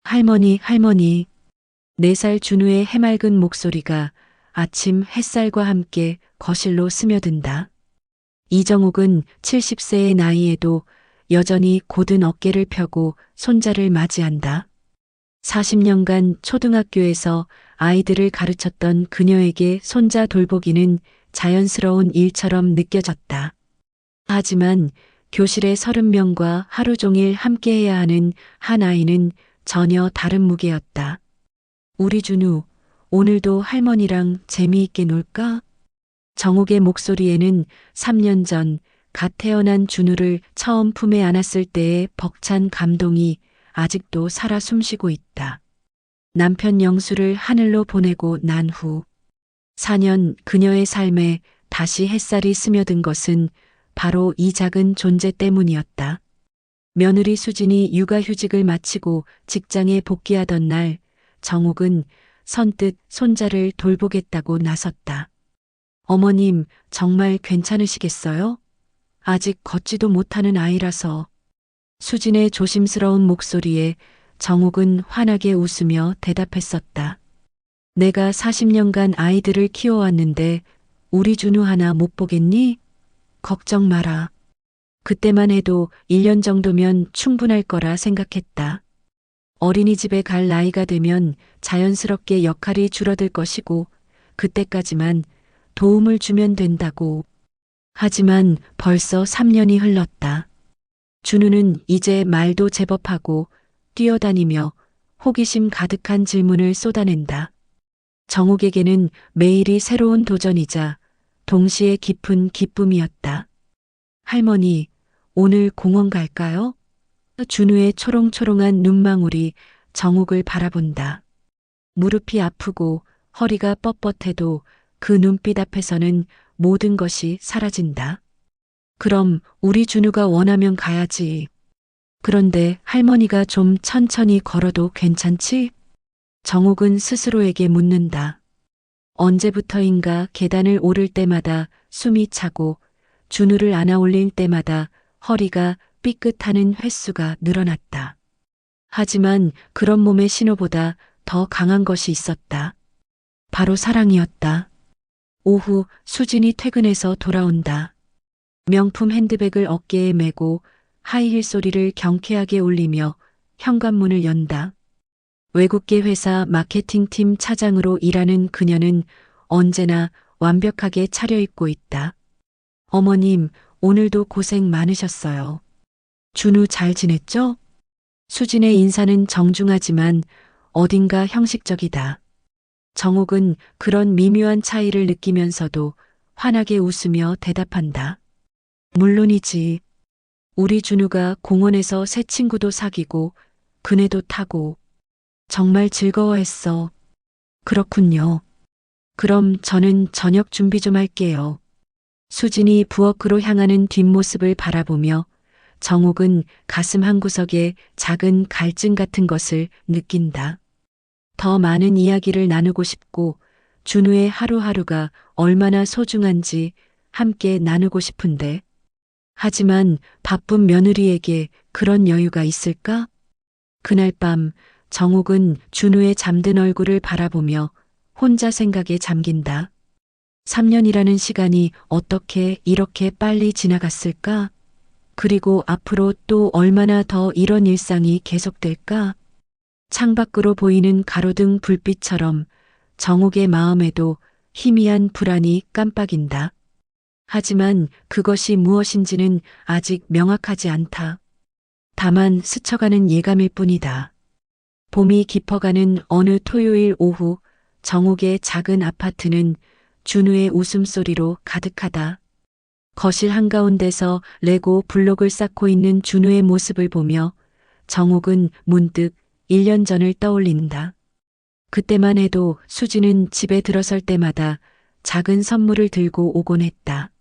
할머니, 할머니. 4살 준우의 해맑은 목소리가 아침 햇살과 함께 거실로 스며든다. 이정욱은 70세의 나이에도 여전히 곧은 어깨를 펴고 손자를 맞이한다. 40년간 초등학교에서 아이들을 가르쳤던 그녀에게 손자 돌보기는 자연스러운 일처럼 느껴졌다. 하지만 교실의 30명과 하루 종일 함께해야 하는 한 아이는 전혀 다른 무게였다. 우리 준우, 오늘도 할머니랑 재미있게 놀까? 정욱의 목소리에는 3년 전 갓 태어난 준우를 처음 품에 안았을 때의 벅찬 감동이 아직도 살아 숨쉬고 있다. 남편 영수를 하늘로 보내고 난 후 4년 그녀의 삶에 다시 햇살이 스며든 것은 바로 이 작은 존재 때문이었다. 며느리 수진이 육아휴직을 마치고 직장에 복귀하던 날 정욱은 선뜻 손자를 돌보겠다고 나섰다. 어머님, 정말 괜찮으시겠어요? 아직 걷지도 못하는 아이라서. 수진의 조심스러운 목소리에 정욱은 환하게 웃으며 대답했었다. 내가 40년간 아이들을 키워왔는데 우리 준우 하나 못 보겠니? 걱정 마라. 그때만 해도 1년 정도면 충분할 거라 생각했다. 어린이집에 갈 나이가 되면 자연스럽게 역할이 줄어들 것이고 그때까지만 도움을 주면 된다고. 하지만 벌써 3년이 흘렀다. 준우는 이제 말도 제법 하고 뛰어다니며 호기심 가득한 질문을 쏟아낸다. 정욱에게는 매일이 새로운 도전이자 동시에 깊은 기쁨이었다. 할머니, 오늘 공원 갈까요? 준우의 초롱초롱한 눈망울이 정욱을 바라본다. 무릎이 아프고 허리가 뻣뻣해도 그 눈빛 앞에서는 모든 것이 사라진다. 그럼 우리 준우가 원하면 가야지. 그런데 할머니가 좀 천천히 걸어도 괜찮지? 정욱은 스스로에게 묻는다. 언제부터인가 계단을 오를 때마다 숨이 차고 준우를 안아 올릴 때마다 허리가 삐끗하는 횟수가 늘어났다. 하지만 그런 몸의 신호보다 더 강한 것이 있었다. 바로 사랑이었다. 오후 수진이 퇴근해서 돌아온다. 명품 핸드백을 어깨에 메고 하이힐 소리를 경쾌하게 울리며 현관문을 연다. 외국계 회사 마케팅팀 차장으로 일하는 그녀는 언제나 완벽하게 차려입고 있다. 어머님, 오늘도 고생 많으셨어요. 준우 잘 지냈죠? 수진의 인사는 정중하지만 어딘가 형식적이다. 정욱은 그런 미묘한 차이를 느끼면서도 환하게 웃으며 대답한다. 물론이지. 우리 준우가 공원에서 새 친구도 사귀고 그네도 타고 정말 즐거워했어. 그렇군요. 그럼 저는 저녁 준비 좀 할게요. 수진이 부엌으로 향하는 뒷모습을 바라보며 정욱은 가슴 한구석에 작은 갈증 같은 것을 느낀다. 더 많은 이야기를 나누고 싶고 준우의 하루하루가 얼마나 소중한지 함께 나누고 싶은데 하지만 바쁜 며느리에게 그런 여유가 있을까? 그날 밤 정욱은 준우의 잠든 얼굴을 바라보며 혼자 생각에 잠긴다. 3년이라는 시간이 어떻게 이렇게 빨리 지나갔을까? 그리고 앞으로 또 얼마나 더 이런 일상이 계속될까? 창밖으로 보이는 가로등 불빛처럼 정욱의 마음에도 희미한 불안이 깜빡인다. 하지만 그것이 무엇인지는 아직 명확하지 않다. 다만 스쳐가는 예감일 뿐이다. 봄이 깊어가는 어느 토요일 오후 정욱의 작은 아파트는 준우의 웃음소리로 가득하다. 거실 한가운데서 레고 블록을 쌓고 있는 준우의 모습을 보며 정욱은 문득 1년 전을 떠올린다. 그때만 해도 수지는 집에 들어설 때마다 작은 선물을 들고 오곤 했다.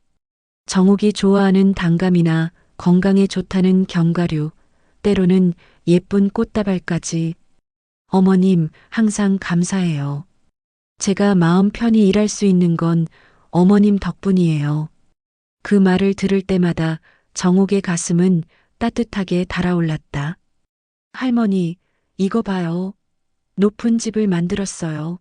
정욱이 좋아하는 단감이나 건강에 좋다는 견과류, 때로는 예쁜 꽃다발까지. 어머님, 항상 감사해요. 제가 마음 편히 일할 수 있는 건 어머님 덕분이에요. 그 말을 들을 때마다 정욱의 가슴은 따뜻하게 달아올랐다. 할머니, 이거 봐요. 높은 집을 만들었어요.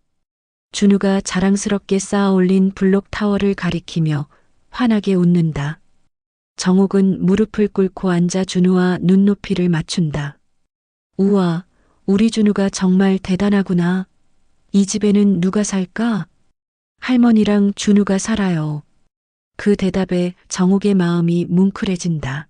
준우가 자랑스럽게 쌓아 올린 블록 타워를 가리키며 환하게 웃는다. 정옥은 무릎을 꿇고 앉아 준우와 눈높이를 맞춘다. 우와, 우리 준우가 정말 대단하구나. 이 집에는 누가 살까? 할머니랑 준우가 살아요. 그 대답에 정옥의 마음이 뭉클해진다.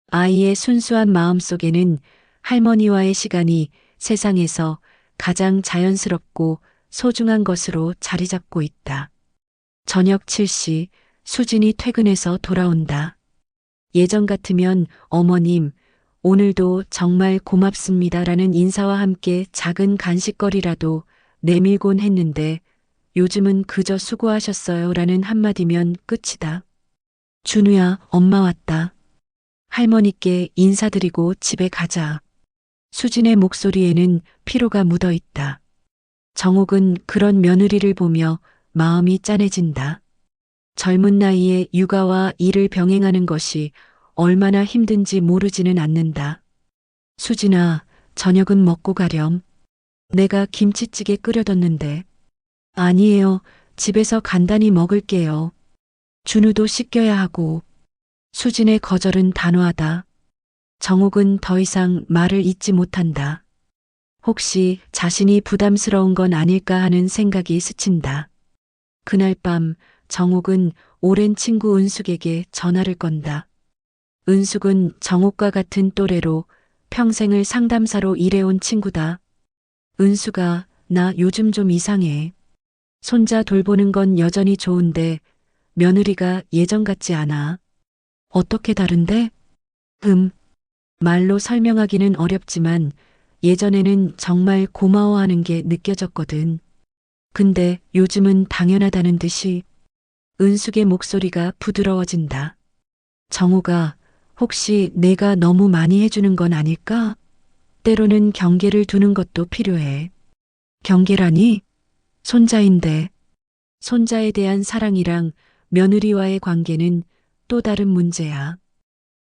아이의 순수한 마음 속에는 할머니와의 시간이 세상에서 가장 자연스럽고 소중한 것으로 자리 잡고 있다. 저녁 7시 수진이 퇴근해서 돌아온다. 예전 같으면 어머님, 오늘도 정말 고맙습니다라는 인사와 함께 작은 간식거리라도 내밀곤 했는데 요즘은 그저 수고하셨어요라는 한마디면 끝이다. 준우야, 엄마 왔다. 할머니께 인사드리고 집에 가자. 수진의 목소리에는 피로가 묻어 있다. 정옥은 그런 며느리를 보며 마음이 짠해진다. 젊은 나이에 육아와 일을 병행하는 것이 얼마나 힘든지 모르지는 않는다. 수진아, 저녁은 먹고 가렴. 내가 김치찌개 끓여뒀는데. 아니에요. 집에서 간단히 먹을게요. 준우도 씻겨야 하고. 수진의 거절은 단호하다. 정옥은 더 이상 말을 잇지 못한다. 혹시 자신이 부담스러운 건 아닐까 하는 생각이 스친다. 그날 밤 정옥은 오랜 친구 은숙에게 전화를 건다. 은숙은 정옥과 같은 또래로 평생을 상담사로 일해온 친구다. 은숙아, 나 요즘 좀 이상해. 손자 돌보는 건 여전히 좋은데 며느리가 예전 같지 않아. 어떻게 다른데? 말로 설명하기는 어렵지만 예전에는 정말 고마워하는 게 느껴졌거든. 근데 요즘은 당연하다는 듯이. 은숙의 목소리가 부드러워진다. 정우가 혹시 내가 너무 많이 해주는 건 아닐까? 때로는 경계를 두는 것도 필요해. 경계라니? 손자인데. 손자에 대한 사랑이랑 며느리와의 관계는 또 다른 문제야.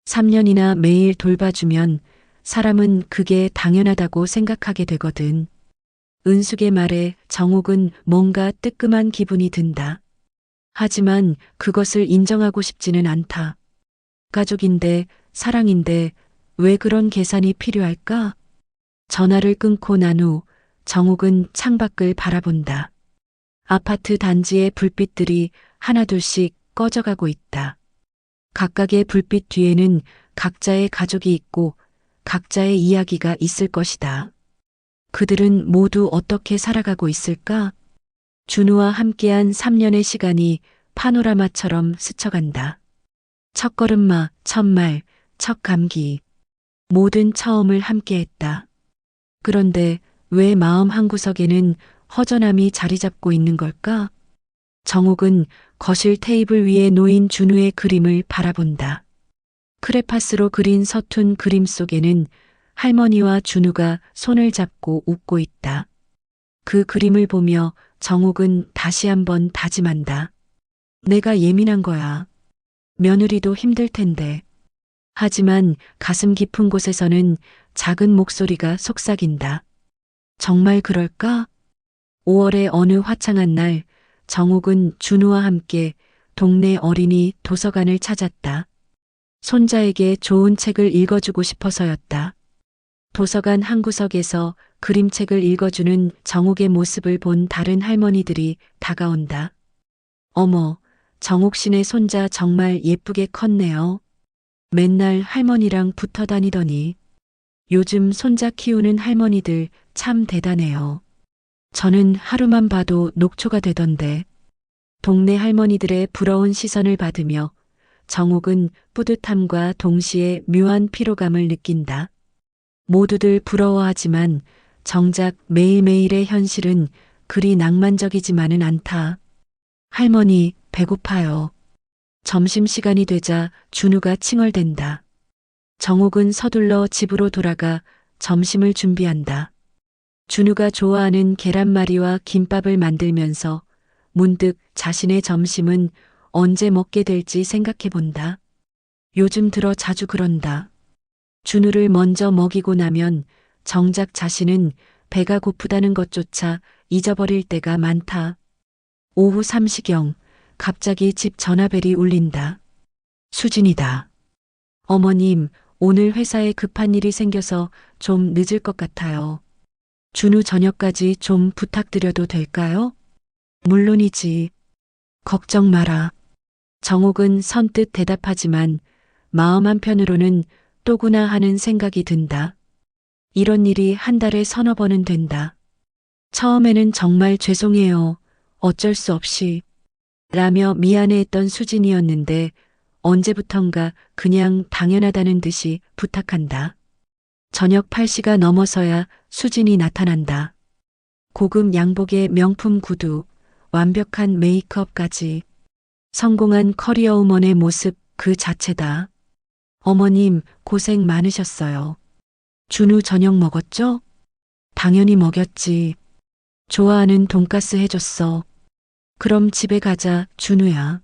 3년이나 매일 돌봐주면 사람은 그게 당연하다고 생각하게 되거든. 은숙의 말에 정옥은 뭔가 뜨끔한 기분이 든다. 하지만 그것을 인정하고 싶지는 않다. 가족인데, 사랑인데 왜 그런 계산이 필요할까? 전화를 끊고 난 후 정옥은 창밖을 바라본다. 아파트 단지의 불빛들이 하나둘씩 꺼져가고 있다. 각각의 불빛 뒤에는 각자의 가족이 있고 각자의 이야기가 있을 것이다. 그들은 모두 어떻게 살아가고 있을까? 준우와 함께한 3년의 시간이 파노라마처럼 스쳐간다. 첫 걸음마, 첫 말, 첫 감기. 모든 처음을 함께했다. 그런데 왜 마음 한구석에는 허전함이 자리 잡고 있는 걸까? 정옥은 거실 테이블 위에 놓인 준우의 그림을 바라본다. 크레파스로 그린 서툰 그림 속에는 할머니와 준우가 손을 잡고 웃고 있다. 그 그림을 보며 정옥은 다시 한번 다짐한다. 내가 예민한 거야. 며느리도 힘들 텐데. 하지만 가슴 깊은 곳에서는 작은 목소리가 속삭인다. 정말 그럴까? 5월의 어느 화창한 날, 정옥은 준우와 함께 동네 어린이 도서관을 찾았다. 손자에게 좋은 책을 읽어주고 싶어서였다. 도서관 한 구석에서 그림책을 읽어주는 정옥의 모습을 본 다른 할머니들이 다가온다. 어머, 정옥 씨네 손자 정말 예쁘게 컸네요. 맨날 할머니랑 붙어 다니더니 요즘 손자 키우는 할머니들 참 대단해요. 저는 하루만 봐도 녹초가 되던데. 동네 할머니들의 부러운 시선을 받으며 정옥은 뿌듯함과 동시에 묘한 피로감을 느낀다. 모두들 부러워하지만 정작 매일매일의 현실은 그리 낭만적이지만은 않다. 할머니, 배고파요. 점심시간이 되자 준우가 칭얼댄다. 정옥은 서둘러 집으로 돌아가 점심을 준비한다. 준우가 좋아하는 계란말이와 김밥을 만들면서 문득 자신의 점심은 언제 먹게 될지 생각해 본다. 요즘 들어 자주 그런다. 준우를 먼저 먹이고 나면 정작 자신은 배가 고프다는 것조차 잊어버릴 때가 많다. 오후 3시경 갑자기 집 전화벨이 울린다. 수진이다. 어머님, 오늘 회사에 급한 일이 생겨서 좀 늦을 것 같아요. 준우 저녁까지 좀 부탁드려도 될까요? 물론이지. 걱정 마라. 정옥은 선뜻 대답하지만 마음 한편으로는 또구나 하는 생각이 든다. 이런 일이 한 달에 서너 번은 된다. 처음에는 정말 죄송해요. 어쩔 수 없이. 라며 미안해했던 수진이었는데 언제부턴가 그냥 당연하다는 듯이 부탁한다. 저녁 8시가 넘어서야 수진이 나타난다. 고급 양복에 명품 구두, 완벽한 메이크업까지. 성공한 커리어우먼의 모습 그 자체다. 어머님, 고생 많으셨어요. 준우 저녁 먹었죠? 당연히 먹였지. 좋아하는 돈가스 해줬어. 그럼 집에 가자, 준우야.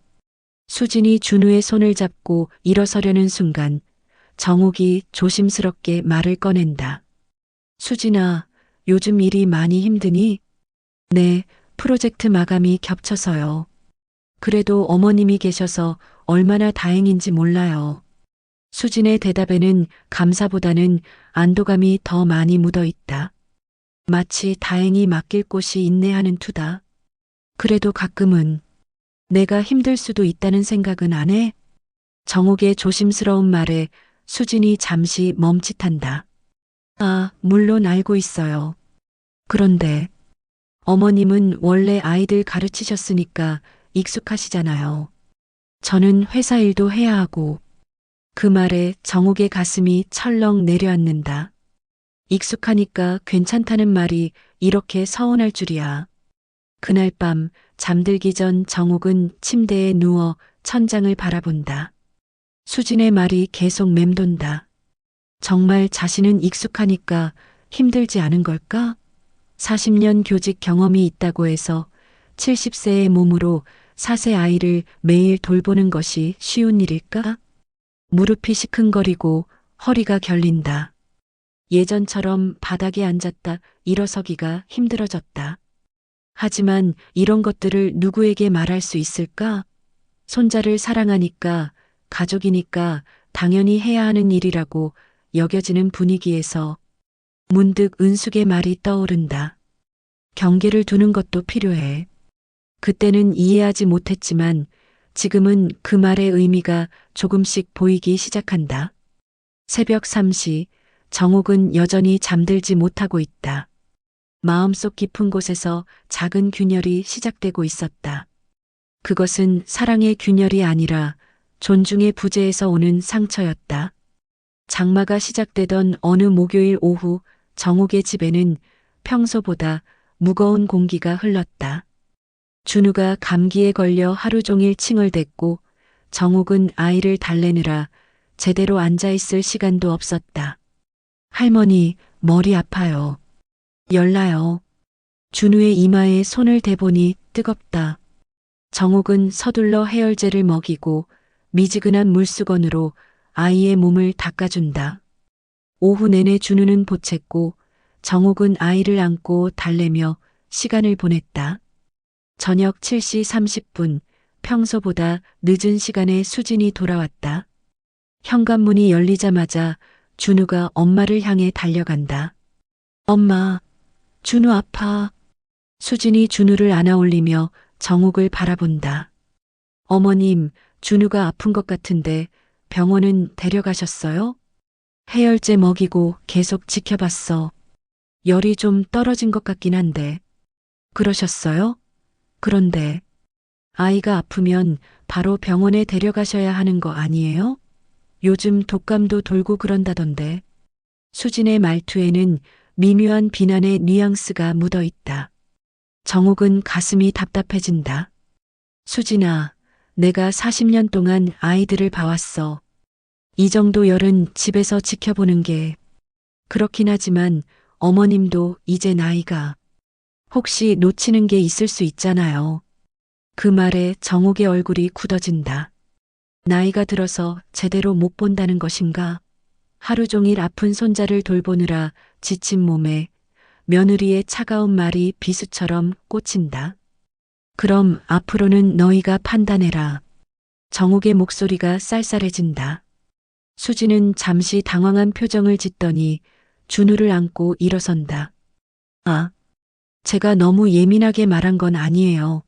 수진이 준우의 손을 잡고 일어서려는 순간 정옥이 조심스럽게 말을 꺼낸다. 수진아, 요즘 일이 많이 힘드니? 네, 프로젝트 마감이 겹쳐서요. 그래도 어머님이 계셔서 얼마나 다행인지 몰라요. 수진의 대답에는 감사보다는 안도감이 더 많이 묻어 있다. 마치 다행히 맡길 곳이 있네 하는 투다. 그래도 가끔은 내가 힘들 수도 있다는 생각은 안 해? 정옥의 조심스러운 말에 수진이 잠시 멈칫한다. 아, 물론 알고 있어요. 그런데 어머님은 원래 아이들 가르치셨으니까 익숙하시잖아요. 저는 회사 일도 해야 하고. 그 말에 정옥의 가슴이 철렁 내려앉는다. 익숙하니까 괜찮다는 말이 이렇게 서운할 줄이야. 그날 밤 잠들기 전 정옥은 침대에 누워 천장을 바라본다. 수진의 말이 계속 맴돈다. 정말 자신은 익숙하니까 힘들지 않은 걸까? 40년 교직 경험이 있다고 해서 70세의 몸으로 4세 아이를 매일 돌보는 것이 쉬운 일일까? 무릎이 시큰거리고 허리가 결린다. 예전처럼 바닥에 앉았다 일어서기가 힘들어졌다. 하지만 이런 것들을 누구에게 말할 수 있을까? 손자를 사랑하니까, 가족이니까 당연히 해야 하는 일이라고 여겨지는 분위기에서 문득 은숙의 말이 떠오른다. 경계를 두는 것도 필요해. 그때는 이해하지 못했지만 지금은 그 말의 의미가 조금씩 보이기 시작한다. 새벽 3시, 정옥은 여전히 잠들지 못하고 있다. 마음속 깊은 곳에서 작은 균열이 시작되고 있었다. 그것은 사랑의 균열이 아니라 존중의 부재에서 오는 상처였다. 장마가 시작되던 어느 목요일 오후 정옥의 집에는 평소보다 무거운 공기가 흘렀다. 준우가 감기에 걸려 하루 종일 칭얼댔고 정옥은 아이를 달래느라 제대로 앉아있을 시간도 없었다. 할머니, 머리 아파요. 열나요. 준우의 이마에 손을 대보니 뜨겁다. 정옥은 서둘러 해열제를 먹이고 미지근한 물수건으로 아이의 몸을 닦아준다. 오후 내내 준우는 보챘고 정옥은 아이를 안고 달래며 시간을 보냈다. 저녁 7시 30분, 평소보다 늦은 시간에 수진이 돌아왔다. 현관문이 열리자마자 준우가 엄마를 향해 달려간다. 엄마, 준우 아파. 수진이 준우를 안아올리며 정옥을 바라본다. 어머님, 준우가 아픈 것 같은데 병원은 데려가셨어요? 해열제 먹이고 계속 지켜봤어. 열이 좀 떨어진 것 같긴 한데. 그러셨어요? 그런데 아이가 아프면 바로 병원에 데려가셔야 하는 거 아니에요? 요즘 독감도 돌고 그런다던데. 수진의 말투에는 미묘한 비난의 뉘앙스가 묻어 있다. 정옥은 가슴이 답답해진다. 수진아, 내가 40년 동안 아이들을 봐왔어. 이 정도 열은 집에서 지켜보는 게. 그렇긴 하지만 어머님도 이제 나이가. 혹시 놓치는 게 있을 수 있잖아요. 그 말에 정옥의 얼굴이 굳어진다. 나이가 들어서 제대로 못 본다는 것인가? 하루 종일 아픈 손자를 돌보느라 지친 몸에 며느리의 차가운 말이 비수처럼 꽂힌다. 그럼 앞으로는 너희가 판단해라. 정옥의 목소리가 쌀쌀해진다. 수지는 잠시 당황한 표정을 짓더니 준우를 안고 일어선다. 아, 제가 너무 예민하게 말한 건 아니에요.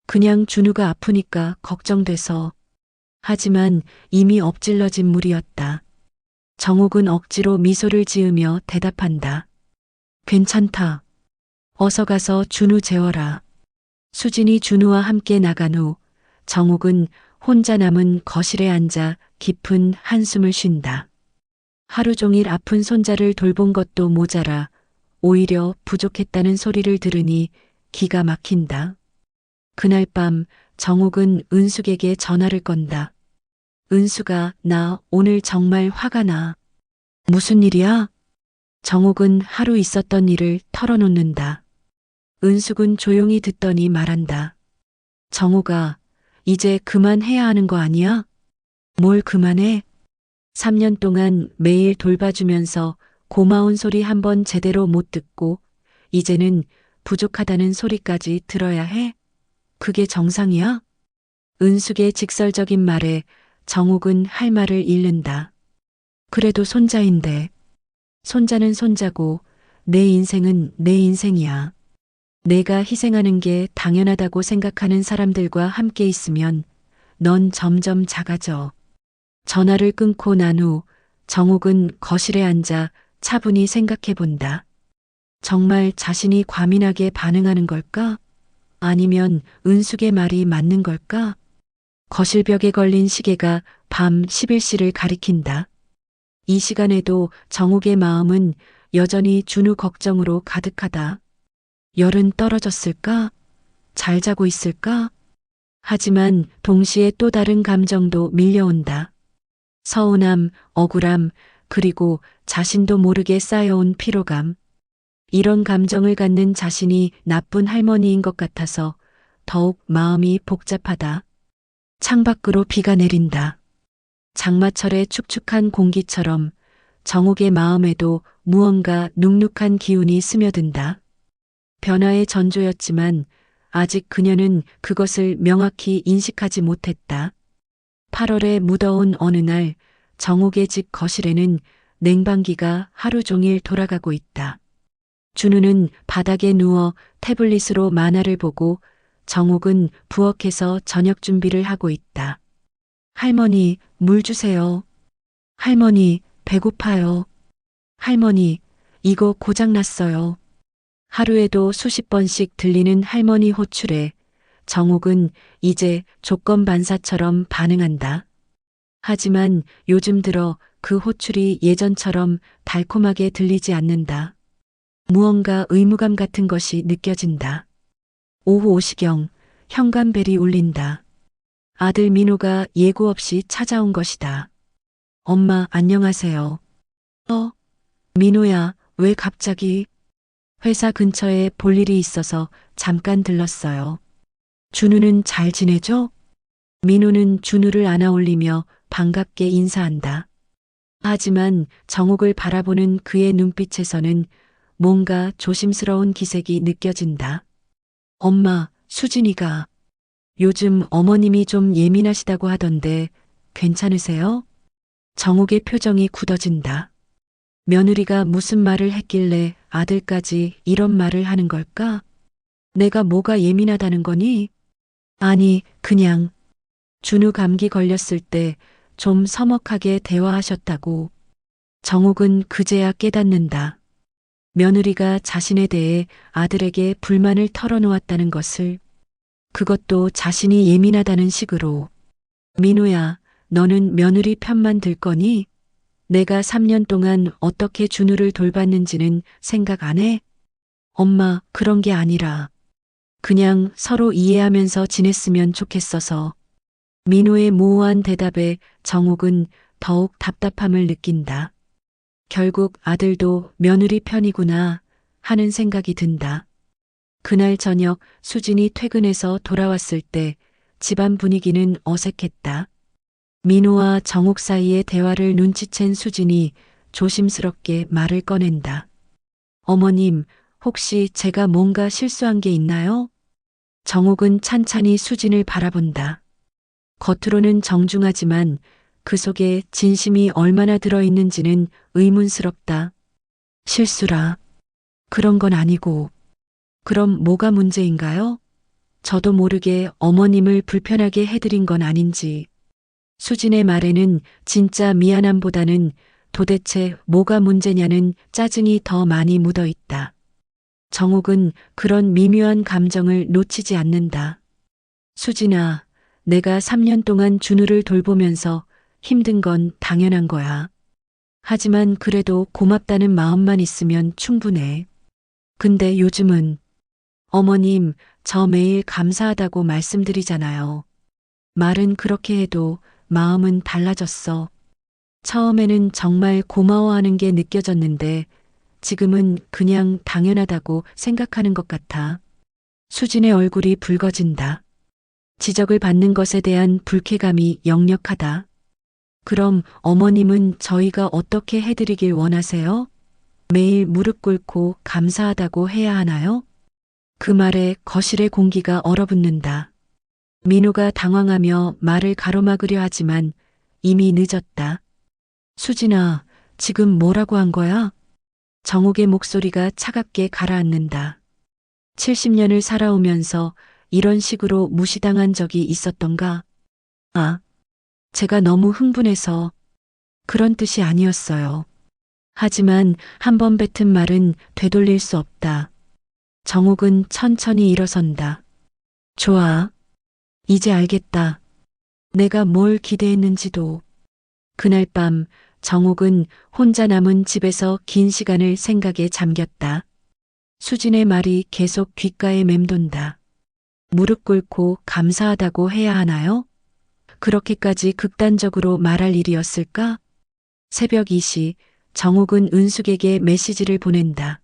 그냥 준우가 아프니까 걱정돼서. 하지만 이미 엎질러진 물이었다. 정옥은 억지로 미소를 지으며 대답한다. 괜찮다. 어서 가서 준우 재워라. 수진이 준우와 함께 나간 후 정옥은 혼자 남은 거실에 앉아 깊은 한숨을 쉰다. 하루 종일 아픈 손자를 돌본 것도 모자라 오히려 부족했다는 소리를 들으니 기가 막힌다. 그날 밤 정옥은 은숙에게 전화를 건다. 은수가, 나 오늘 정말 화가 나. 무슨 일이야? 정옥은 하루 있었던 일을 털어놓는다. 은숙은 조용히 듣더니 말한다. 정옥아, 이제 그만해야 하는 거 아니야? 뭘 그만해? 3년 동안 매일 돌봐주면서 고마운 소리 한 번 제대로 못 듣고 이제는 부족하다는 소리까지 들어야 해? 그게 정상이야? 은숙의 직설적인 말에 정옥은 할 말을 잃는다. 그래도 손자인데. 손자는 손자고 내 인생은 내 인생이야. 내가 희생하는 게 당연하다고 생각하는 사람들과 함께 있으면 넌 점점 작아져. 전화를 끊고 난 후 정옥은 거실에 앉아 차분히 생각해 본다. 정말 자신이 과민하게 반응하는 걸까? 아니면 은숙의 말이 맞는 걸까? 거실벽에 걸린 시계가 밤 11시를 가리킨다. 이 시간에도 정옥의 마음은 여전히 준우 걱정으로 가득하다. 열은 떨어졌을까? 잘 자고 있을까? 하지만 동시에 또 다른 감정도 밀려온다. 서운함, 억울함, 그리고 자신도 모르게 쌓여온 피로감. 이런 감정을 갖는 자신이 나쁜 할머니인 것 같아서 더욱 마음이 복잡하다. 창밖으로 비가 내린다. 장마철의 축축한 공기처럼 정옥의 마음에도 무언가 눅눅한 기운이 스며든다. 변화의 전조였지만 아직 그녀는 그것을 명확히 인식하지 못했다. 8월의 무더운 어느 날 정옥의 집 거실에는 냉방기가 하루 종일 돌아가고 있다. 준우는 바닥에 누워 태블릿으로 만화를 보고 정옥은 부엌에서 저녁 준비를 하고 있다. 할머니, 물 주세요. 할머니, 배고파요. 할머니, 이거 고장났어요. 하루에도 수십 번씩 들리는 할머니 호출에 정옥은 이제 조건반사처럼 반응한다. 하지만 요즘 들어 그 호출이 예전처럼 달콤하게 들리지 않는다. 무언가 의무감 같은 것이 느껴진다. 오후 5시경 현관벨이 울린다. 아들 민호가 예고 없이 찾아온 것이다. 엄마, 안녕하세요. 민호야, 왜 갑자기? 회사 근처에 볼 일이 있어서 잠깐 들렀어요. 준우는 잘 지내죠? 민호는 준우를 안아 올리며 반갑게 인사한다. 하지만 정옥을 바라보는 그의 눈빛에서는 뭔가 조심스러운 기색이 느껴진다. 엄마, 수진이가 요즘 어머님이 좀 예민하시다고 하던데 괜찮으세요? 정옥의 표정이 굳어진다. 며느리가 무슨 말을 했길래 아들까지 이런 말을 하는 걸까? 내가 뭐가 예민하다는 거니? 아니, 그냥 준우 감기 걸렸을 때 좀 서먹하게 대화하셨다고. 정옥은 그제야 깨닫는다. 며느리가 자신에 대해 아들에게 불만을 털어놓았다는 것을. 그것도 자신이 예민하다는 식으로. 민호야, 너는 며느리 편만 들 거니? 내가 3년 동안 어떻게 준우를 돌봤는지는 생각 안 해? 엄마, 그런 게 아니라 그냥 서로 이해하면서 지냈으면 좋겠어서. 민호의 모호한 대답에 정옥은 더욱 답답함을 느낀다. 결국 아들도 며느리 편이구나 하는 생각이 든다. 그날 저녁 수진이 퇴근해서 돌아왔을 때 집안 분위기는 어색했다. 민호와 정옥 사이의 대화를 눈치챈 수진이 조심스럽게 말을 꺼낸다. 어머님, 혹시 제가 뭔가 실수한 게 있나요? 정옥은 찬찬히 수진을 바라본다. 겉으로는 정중하지만 그 속에 진심이 얼마나 들어있는지는 의문스럽다. 실수라. 그런 건 아니고. 그럼 뭐가 문제인가요? 저도 모르게 어머님을 불편하게 해드린 건 아닌지. 수진의 말에는 진짜 미안함보다는 도대체 뭐가 문제냐는 짜증이 더 많이 묻어 있다. 정옥은 그런 미묘한 감정을 놓치지 않는다. 수진아, 내가 3년 동안 준우를 돌보면서 힘든 건 당연한 거야. 하지만 그래도 고맙다는 마음만 있으면 충분해. 근데 요즘은 어머님, 저 매일 감사하다고 말씀드리잖아요. 말은 그렇게 해도 마음은 달라졌어. 처음에는 정말 고마워하는 게 느껴졌는데 지금은 그냥 당연하다고 생각하는 것 같아. 수진의 얼굴이 붉어진다. 지적을 받는 것에 대한 불쾌감이 역력하다. 그럼 어머님은 저희가 어떻게 해드리길 원하세요? 매일 무릎 꿇고 감사하다고 해야 하나요? 그 말에 거실의 공기가 얼어붙는다. 민호가 당황하며 말을 가로막으려 하지만 이미 늦었다. 수진아, 지금 뭐라고 한 거야? 정옥의 목소리가 차갑게 가라앉는다. 70년을 살아오면서 이런 식으로 무시당한 적이 있었던가? 아, 제가 너무 흥분해서 그런 뜻이 아니었어요. 하지만 한 번 뱉은 말은 되돌릴 수 없다. 정옥은 천천히 일어선다. 좋아. 이제 알겠다. 내가 뭘 기대했는지도. 그날 밤 정옥은 혼자 남은 집에서 긴 시간을 생각에 잠겼다. 수진의 말이 계속 귓가에 맴돈다. 무릎 꿇고 감사하다고 해야 하나요? 그렇게까지 극단적으로 말할 일이었을까? 새벽 2시 정옥은 은숙에게 메시지를 보낸다.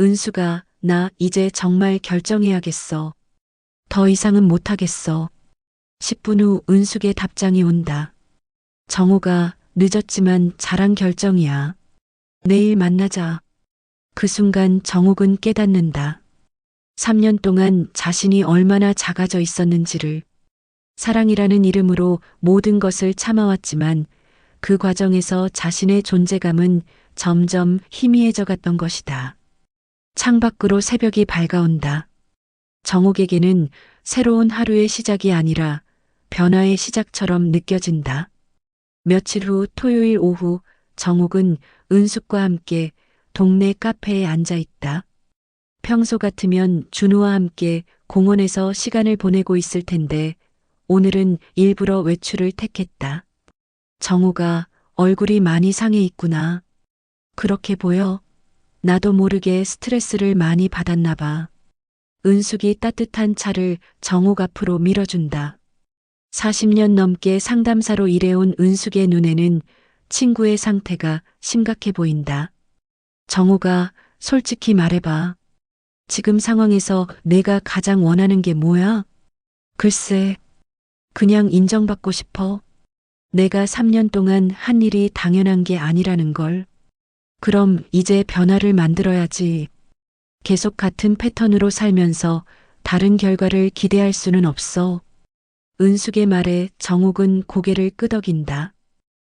은숙아, 나 이제 정말 결정해야겠어. 더 이상은 못하겠어. 10분 후 은숙의 답장이 온다. 정옥아, 늦었지만 잘한 결정이야. 내일 만나자. 그 순간 정옥은 깨닫는다. 3년 동안 자신이 얼마나 작아져 있었는지를. 사랑이라는 이름으로 모든 것을 참아왔지만 그 과정에서 자신의 존재감은 점점 희미해져 갔던 것이다. 창밖으로 새벽이 밝아온다. 정옥에게는 새로운 하루의 시작이 아니라 변화의 시작처럼 느껴진다. 며칠 후 토요일 오후 정옥은 은숙과 함께 동네 카페에 앉아 있다. 평소 같으면 준우와 함께 공원에서 시간을 보내고 있을 텐데 오늘은 일부러 외출을 택했다. 정우가 얼굴이 많이 상해 있구나. 그렇게 보여? 나도 모르게 스트레스를 많이 받았나 봐. 은숙이 따뜻한 차를 정옥 앞으로 밀어준다. 40년 넘게 상담사로 일해온 은숙의 눈에는 친구의 상태가 심각해 보인다. 정우가 솔직히 말해봐. 지금 상황에서 내가 가장 원하는 게 뭐야? 글쎄, 그냥 인정받고 싶어. 내가 3년 동안 한 일이 당연한 게 아니라는 걸. 그럼 이제 변화를 만들어야지. 계속 같은 패턴으로 살면서 다른 결과를 기대할 수는 없어. 은숙의 말에 정옥은 고개를 끄덕인다.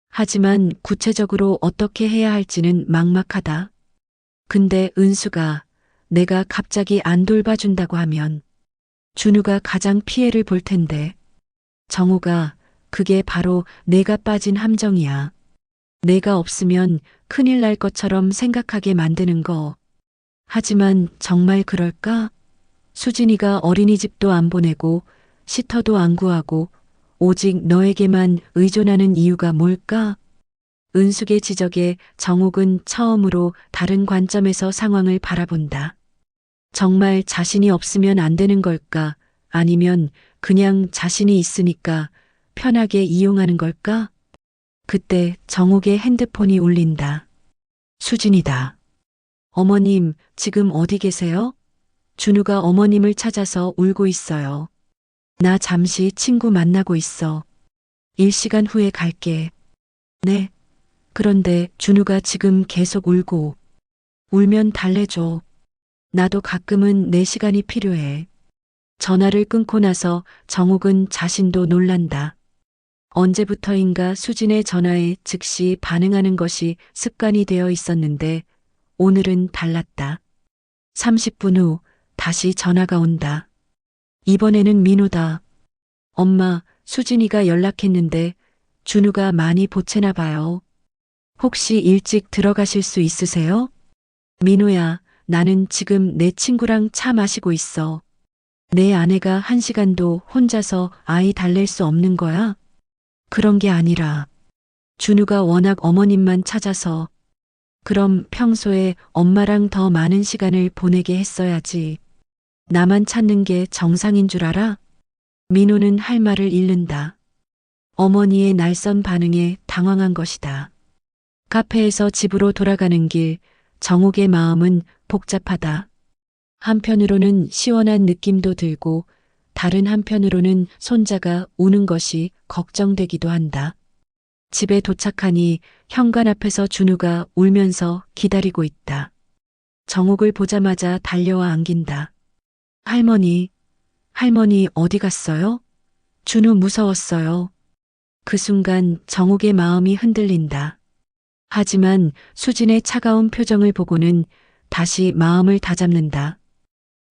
하지만 구체적으로 어떻게 해야 할지는 막막하다. 근데 은숙아, 내가 갑자기 안 돌봐준다고 하면 준우가 가장 피해를 볼 텐데. 정우가 그게 바로 내가 빠진 함정이야. 내가 없으면 큰일 날 것처럼 생각하게 만드는 거. 하지만 정말 그럴까? 수진이가 어린이집도 안 보내고 시터도 안 구하고 오직 너에게만 의존하는 이유가 뭘까? 은숙의 지적에 정옥은 처음으로 다른 관점에서 상황을 바라본다. 정말 자신이 없으면 안 되는 걸까? 아니면 그냥 자신이 있으니까 편하게 이용하는 걸까? 그때 정옥의 핸드폰이 울린다. 수진이다. 어머님, 지금 어디 계세요? 준우가 어머님을 찾아서 울고 있어요. 나 잠시 친구 만나고 있어. 1시간 후에 갈게. 네. 그런데 준우가 지금 계속 울고. 울면 달래줘. 나도 가끔은 내 시간이 필요해. 전화를 끊고 나서 정옥은 자신도 놀란다. 언제부터인가 수진의 전화에 즉시 반응하는 것이 습관이 되어 있었는데 오늘은 달랐다. 30분 후 다시 전화가 온다. 이번에는 민호다. 엄마, 수진이가 연락했는데 준우가 많이 보채나 봐요. 혹시 일찍 들어가실 수 있으세요? 민호야, 나는 지금 내 친구랑 차 마시고 있어. 내 아내가 1시간도 혼자서 아이 달랠 수 없는 거야? 그런 게 아니라 준우가 워낙 어머님만 찾아서 그럼 평소에 엄마랑 더 많은 시간을 보내게 했어야지. 나만 찾는 게 정상인 줄 알아? 민호는 할 말을 잃는다. 어머니의 날선 반응에 당황한 것이다. 카페에서 집으로 돌아가는 길, 정옥의 마음은 복잡하다. 한편으로는 시원한 느낌도 들고 다른 한편으로는 손자가 우는 것이 걱정되기도 한다. 집에 도착하니 현관 앞에서 준우가 울면서 기다리고 있다. 정옥을 보자마자 달려와 안긴다. 할머니, 할머니 어디 갔어요? 준우 무서웠어요. 그 순간 정옥의 마음이 흔들린다. 하지만 수진의 차가운 표정을 보고는 다시 마음을 다잡는다.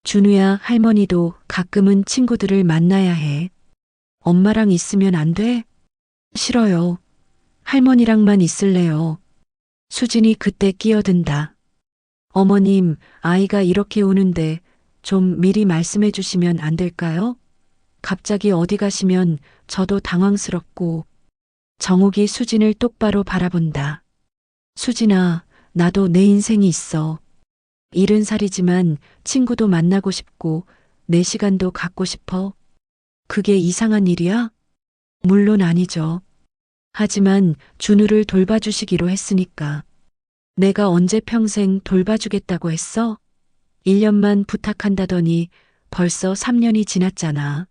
준우야, 할머니도 가끔은 친구들을 만나야 해. 엄마랑 있으면 안 돼? 싫어요. 할머니랑만 있을래요. 수진이 그때 끼어든다. 어머님, 아이가 이렇게 우는데 좀 미리 말씀해 주시면 안 될까요? 갑자기 어디 가시면 저도 당황스럽고. 정옥이 수진을 똑바로 바라본다. 수진아, 나도 내 인생이 있어. 70살이지만 친구도 만나고 싶고 내 시간도 갖고 싶어. 그게 이상한 일이야? 물론 아니죠. 하지만 준우를 돌봐주시기로 했으니까. 내가 언제 평생 돌봐주겠다고 했어? 1년만 부탁한다더니 벌써 3년이 지났잖아.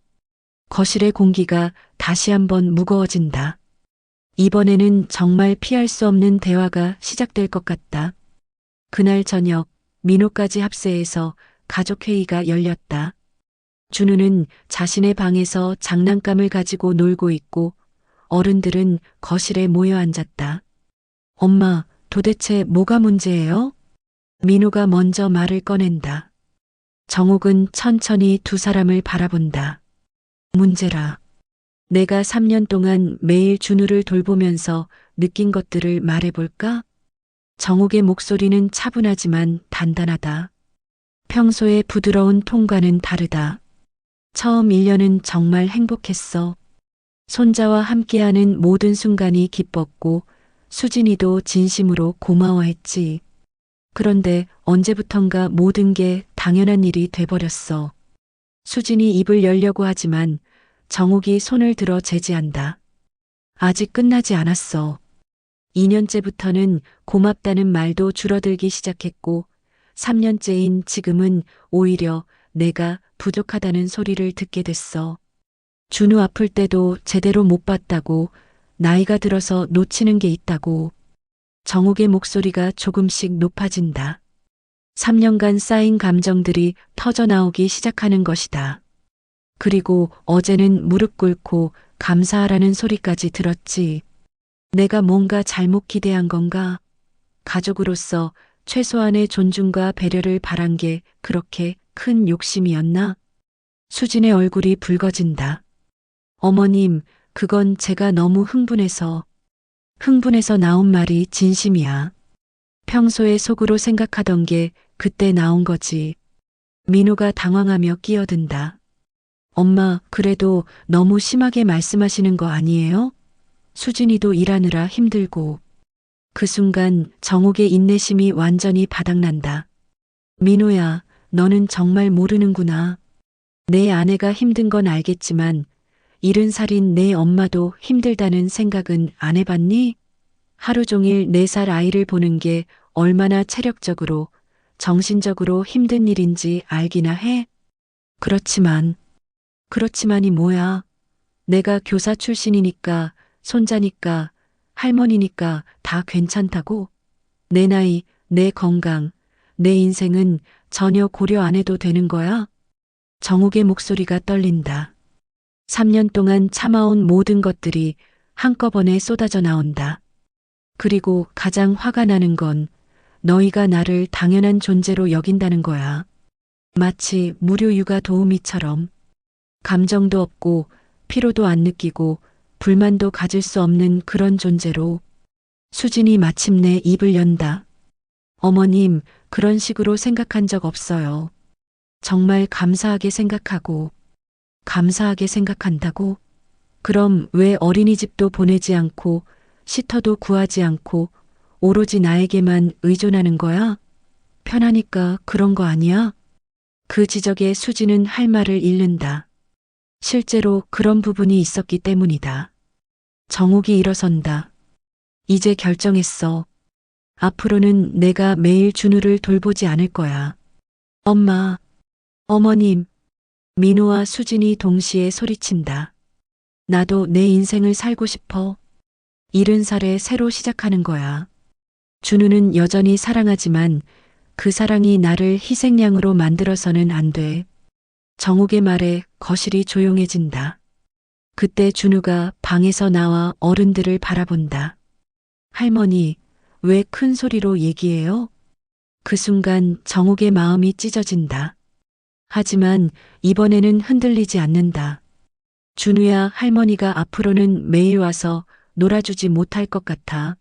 거실의 공기가 다시 한번 무거워진다. 이번에는 정말 피할 수 없는 대화가 시작될 것 같다. 그날 저녁 민호까지 합세해서 가족회의가 열렸다. 준우는 자신의 방에서 장난감을 가지고 놀고 있고 어른들은 거실에 모여 앉았다. 엄마, 도대체 뭐가 문제예요? 민호가 먼저 말을 꺼낸다. 정옥은 천천히 두 사람을 바라본다. 문제라. 내가 3년 동안 매일 준우를 돌보면서 느낀 것들을 말해볼까? 정옥의 목소리는 차분하지만 단단하다. 평소의 부드러운 톤과는 다르다. 처음 1년은 정말 행복했어. 손자와 함께하는 모든 순간이 기뻤고 수진이도 진심으로 고마워했지. 그런데 언제부턴가 모든 게 당연한 일이 돼버렸어. 수진이 입을 열려고 하지만 정옥이 손을 들어 제지한다. 아직 끝나지 않았어. 2년째부터는 고맙다는 말도 줄어들기 시작했고 3년째인 지금은 오히려 내가 부족하다는 소리를 듣게 됐어. 준우 아플 때도 제대로 못 봤다고, 나이가 들어서 놓치는 게 있다고. 정옥의 목소리가 조금씩 높아진다. 3년간 쌓인 감정들이 터져나오기 시작하는 것이다. 그리고 어제는 무릎 꿇고 감사하라는 소리까지 들었지. 내가 뭔가 잘못 기대한 건가? 가족으로서 최소한의 존중과 배려를 바란 게 그렇게 큰 욕심이었나? 수진의 얼굴이 붉어진다. 어머님, 그건 제가 너무 흥분해서 나온 말이 진심이야. 평소에 속으로 생각하던 게 그때 나온 거지. 민호가 당황하며 끼어든다. 엄마, 그래도 너무 심하게 말씀하시는 거 아니에요? 수진이도 일하느라 힘들고. 그 순간 정옥의 인내심이 완전히 바닥난다. 민호야, 너는 정말 모르는구나. 내 아내가 힘든 건 알겠지만 70살인 내 엄마도 힘들다는 생각은 안 해봤니? 하루 종일 4살 아이를 보는 게 얼마나 체력적으로, 정신적으로 힘든 일인지 알기나 해? 그렇지만이 뭐야. 내가 교사 출신이니까 손자니까, 할머니니까 다 괜찮다고? 내 나이, 내 건강, 내 인생은 전혀 고려 안 해도 되는 거야? 정욱의 목소리가 떨린다. 3년 동안 참아온 모든 것들이 한꺼번에 쏟아져 나온다. 그리고 가장 화가 나는 건 너희가 나를 당연한 존재로 여긴다는 거야. 마치 무료 육아 도우미처럼 감정도 없고 피로도 안 느끼고 불만도 가질 수 없는 그런 존재로. 수진이 마침내 입을 연다. 어머님, 그런 식으로 생각한 적 없어요. 정말 감사하게 생각하고, 감사하게 생각한다고? 그럼 왜 어린이집도 보내지 않고, 시터도 구하지 않고, 오로지 나에게만 의존하는 거야? 편하니까 그런 거 아니야? 그 지적에 수지는 할 말을 잃는다. 실제로 그런 부분이 있었기 때문이다. 정욱이 일어선다. 이제 결정했어. 앞으로는 내가 매일 준우를 돌보지 않을 거야. 엄마, 어머님, 민호와 수진이 동시에 소리친다. 나도 내 인생을 살고 싶어. 70살에 새로 시작하는 거야. 준우는 여전히 사랑하지만 그 사랑이 나를 희생양으로 만들어서는 안 돼. 정욱의 말에 거실이 조용해진다. 그때 준우가 방에서 나와 어른들을 바라본다. 할머니, 왜 큰 소리로 얘기해요? 그 순간 정욱의 마음이 찢어진다. 하지만 이번에는 흔들리지 않는다. 준우야, 할머니가 앞으로는 매일 와서 놀아주지 못할 것 같아.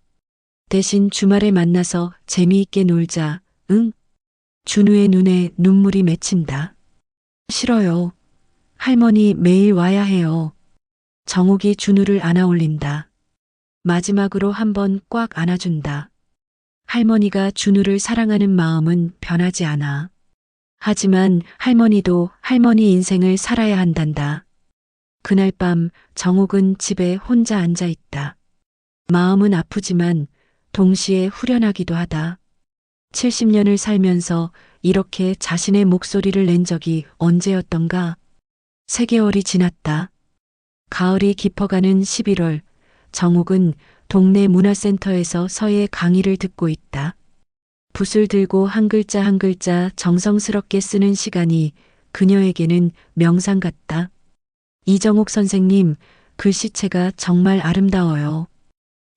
대신 주말에 만나서 재미있게 놀자, 응? 준우의 눈에 눈물이 맺힌다. 싫어요. 할머니 매일 와야 해요. 정욱이 준우를 안아 올린다. 마지막으로 한번 꽉 안아준다. 할머니가 준우를 사랑하는 마음은 변하지 않아. 하지만 할머니도 할머니 인생을 살아야 한단다. 그날 밤 정욱은 집에 혼자 앉아 있다. 마음은 아프지만 동시에 후련하기도 하다. 70년을 살면서 이렇게 자신의 목소리를 낸 적이 언제였던가? 3개월이 지났다. 가을이 깊어가는 11월, 정욱은 동네 문화센터에서 서예 강의를 듣고 있다. 붓을 들고 한 글자 한 글자 정성스럽게 쓰는 시간이 그녀에게는 명상 같다. 이정옥 선생님, 글씨체가 정말 아름다워요.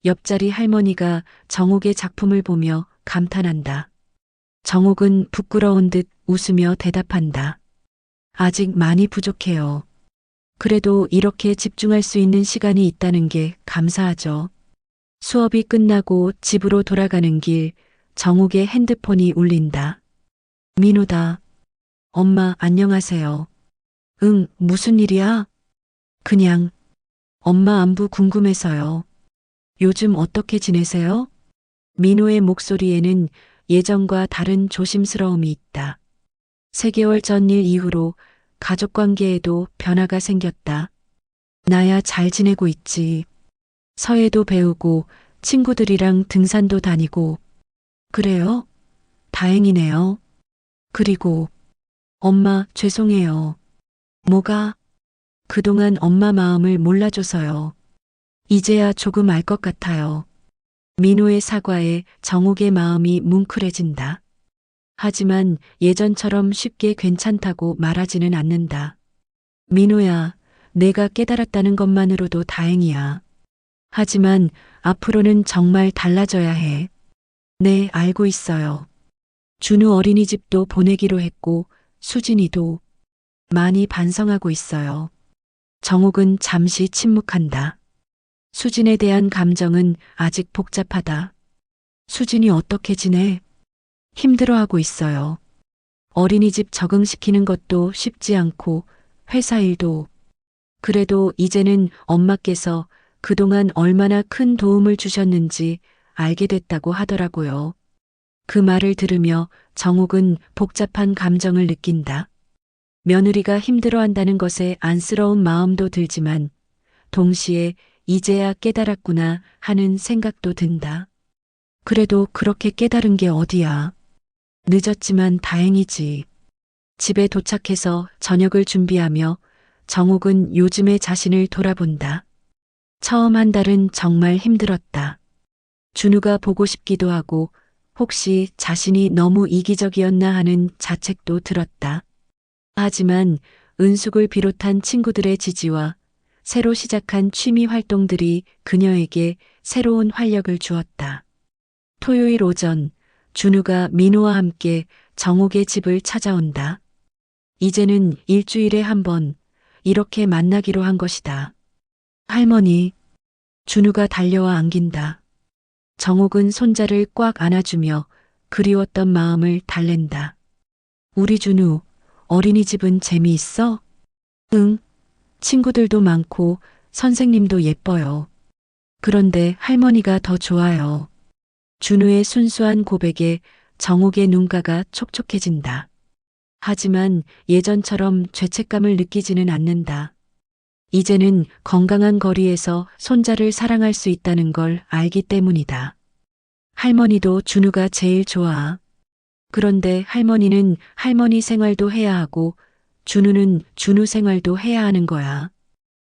옆자리 할머니가 정욱의 작품을 보며 감탄한다. 정욱은 부끄러운 듯 웃으며 대답한다. 아직 많이 부족해요. 그래도 이렇게 집중할 수 있는 시간이 있다는 게 감사하죠. 수업이 끝나고 집으로 돌아가는 길, 정욱의 핸드폰이 울린다. 민호다. 엄마, 안녕하세요. 응, 무슨 일이야? 그냥 엄마 안부 궁금해서요. 요즘 어떻게 지내세요? 민호의 목소리에는 예전과 다른 조심스러움이 있다. 3개월 전 일 이후로 가족 관계에도 변화가 생겼다. 나야 잘 지내고 있지. 서예도 배우고 친구들이랑 등산도 다니고. 그래요? 다행이네요. 그리고 엄마 죄송해요. 뭐가? 그동안 엄마 마음을 몰라줘서요. 이제야 조금 알 것 같아요. 민호의 사과에 정욱의 마음이 뭉클해진다. 하지만 예전처럼 쉽게 괜찮다고 말하지는 않는다. 민호야, 내가 깨달았다는 것만으로도 다행이야. 하지만 앞으로는 정말 달라져야 해. 네, 알고 있어요. 준우 어린이집도 보내기로 했고 수진이도 많이 반성하고 있어요. 정욱은 잠시 침묵한다. 수진에 대한 감정은 아직 복잡하다. 수진이 어떻게 지내? 힘들어하고 있어요. 어린이집 적응시키는 것도 쉽지 않고 회사 일도. 그래도 이제는 엄마께서 그동안 얼마나 큰 도움을 주셨는지 알게 됐다고 하더라고요. 그 말을 들으며 정욱은 복잡한 감정을 느낀다. 며느리가 힘들어한다는 것에 안쓰러운 마음도 들지만 동시에 이제야 깨달았구나 하는 생각도 든다. 그래도 그렇게 깨달은 게 어디야. 늦었지만 다행이지. 집에 도착해서 저녁을 준비하며 정욱은 요즘의 자신을 돌아본다. 처음 한 달은 정말 힘들었다. 준우가 보고 싶기도 하고 혹시 자신이 너무 이기적이었나 하는 자책도 들었다. 하지만 은숙을 비롯한 친구들의 지지와 새로 시작한 취미 활동들이 그녀에게 새로운 활력을 주었다. 토요일 오전, 준우가 민호와 함께 정옥의 집을 찾아온다. 이제는 일주일에 한 번 이렇게 만나기로 한 것이다. 할머니, 준우가 달려와 안긴다. 정옥은 손자를 꽉 안아주며 그리웠던 마음을 달랜다. 우리 준우, 어린이집은 재미있어? 응, 친구들도 많고 선생님도 예뻐요. 그런데 할머니가 더 좋아요. 준우의 순수한 고백에 정옥의 눈가가 촉촉해진다. 하지만 예전처럼 죄책감을 느끼지는 않는다. 이제는 건강한 거리에서 손자를 사랑할 수 있다는 걸 알기 때문이다. 할머니도 준우가 제일 좋아. 그런데 할머니는 할머니 생활도 해야 하고 준우는 준우 생활도 해야 하는 거야.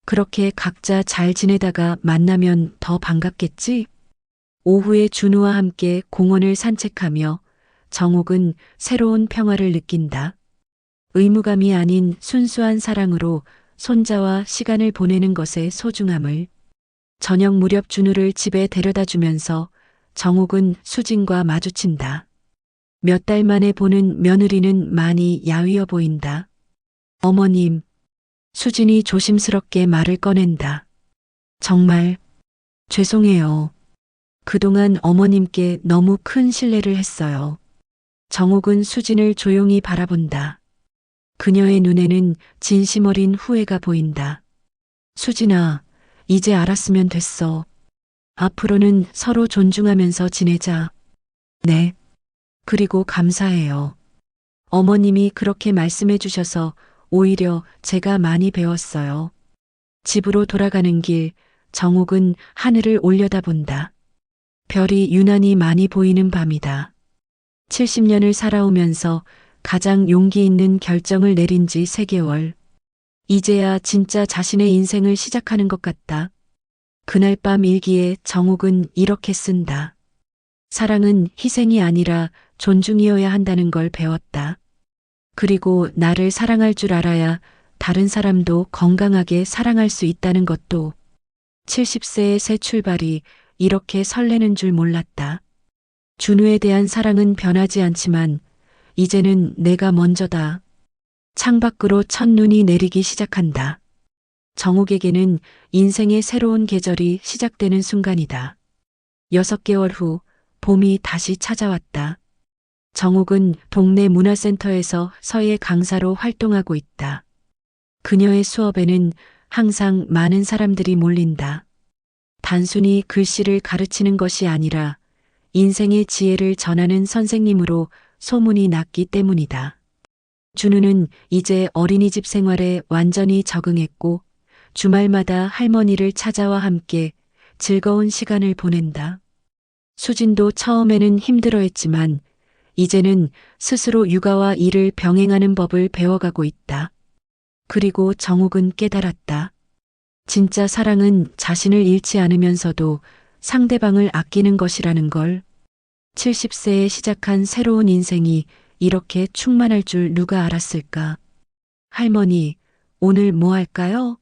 그렇게 각자 잘 지내다가 만나면 더 반갑겠지? 오후에 준우와 함께 공원을 산책하며 정옥은 새로운 평화를 느낀다. 의무감이 아닌 순수한 사랑으로 손자와 시간을 보내는 것의 소중함을. 저녁 무렵 준우를 집에 데려다 주면서 정옥은 수진과 마주친다. 몇 달 만에 보는 며느리는 많이 야위어 보인다. 어머님, 수진이 조심스럽게 말을 꺼낸다. 정말 죄송해요. 그동안 어머님께 너무 큰 실례를 했어요. 정옥은 수진을 조용히 바라본다. 그녀의 눈에는 진심 어린 후회가 보인다. 수진아, 이제 알았으면 됐어. 앞으로는 서로 존중하면서 지내자. 네. 그리고 감사해요. 어머님이 그렇게 말씀해 주셔서 오히려 제가 많이 배웠어요. 집으로 돌아가는 길, 정옥은 하늘을 올려다본다. 별이 유난히 많이 보이는 밤이다. 70년을 살아오면서 가장 용기 있는 결정을 내린 지 3개월. 이제야 진짜 자신의 인생을 시작하는 것 같다. 그날 밤 일기에 정옥은 이렇게 쓴다. 사랑은 희생이 아니라 존중이어야 한다는 걸 배웠다. 그리고 나를 사랑할 줄 알아야 다른 사람도 건강하게 사랑할 수 있다는 것도. 70세의 새 출발이 이렇게 설레는 줄 몰랐다. 준우에 대한 사랑은 변하지 않지만 이제는 내가 먼저다. 창밖으로 첫눈이 내리기 시작한다. 정옥에게는 인생의 새로운 계절이 시작되는 순간이다. 6개월 후 봄이 다시 찾아왔다. 정옥은 동네 문화센터에서 서예 강사로 활동하고 있다. 그녀의 수업에는 항상 많은 사람들이 몰린다. 단순히 글씨를 가르치는 것이 아니라 인생의 지혜를 전하는 선생님으로 소문이 났기 때문이다. 준우는 이제 어린이집 생활에 완전히 적응했고 주말마다 할머니를 찾아와 함께 즐거운 시간을 보낸다. 수진도 처음에는 힘들어했지만 이제는 스스로 육아와 일을 병행하는 법을 배워가고 있다. 그리고 정옥은 깨달았다. 진짜 사랑은 자신을 잃지 않으면서도 상대방을 아끼는 것이라는 걸. 70세에 시작한 새로운 인생이 이렇게 충만할 줄 누가 알았을까? 할머니, 오늘 뭐 할까요?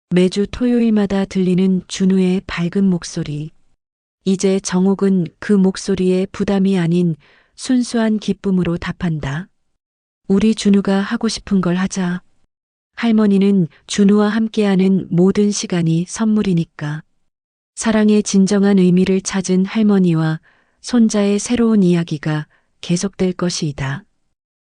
매주 토요일마다 들리는 준우의 밝은 목소리. 이제 정옥은 그 목소리에 부담이 아닌 순수한 기쁨으로 답한다. 우리 준우가 하고 싶은 걸 하자. 할머니는 준우와 함께하는 모든 시간이 선물이니까. 사랑의 진정한 의미를 찾은 할머니와 손자의 새로운 이야기가 계속될 것이다.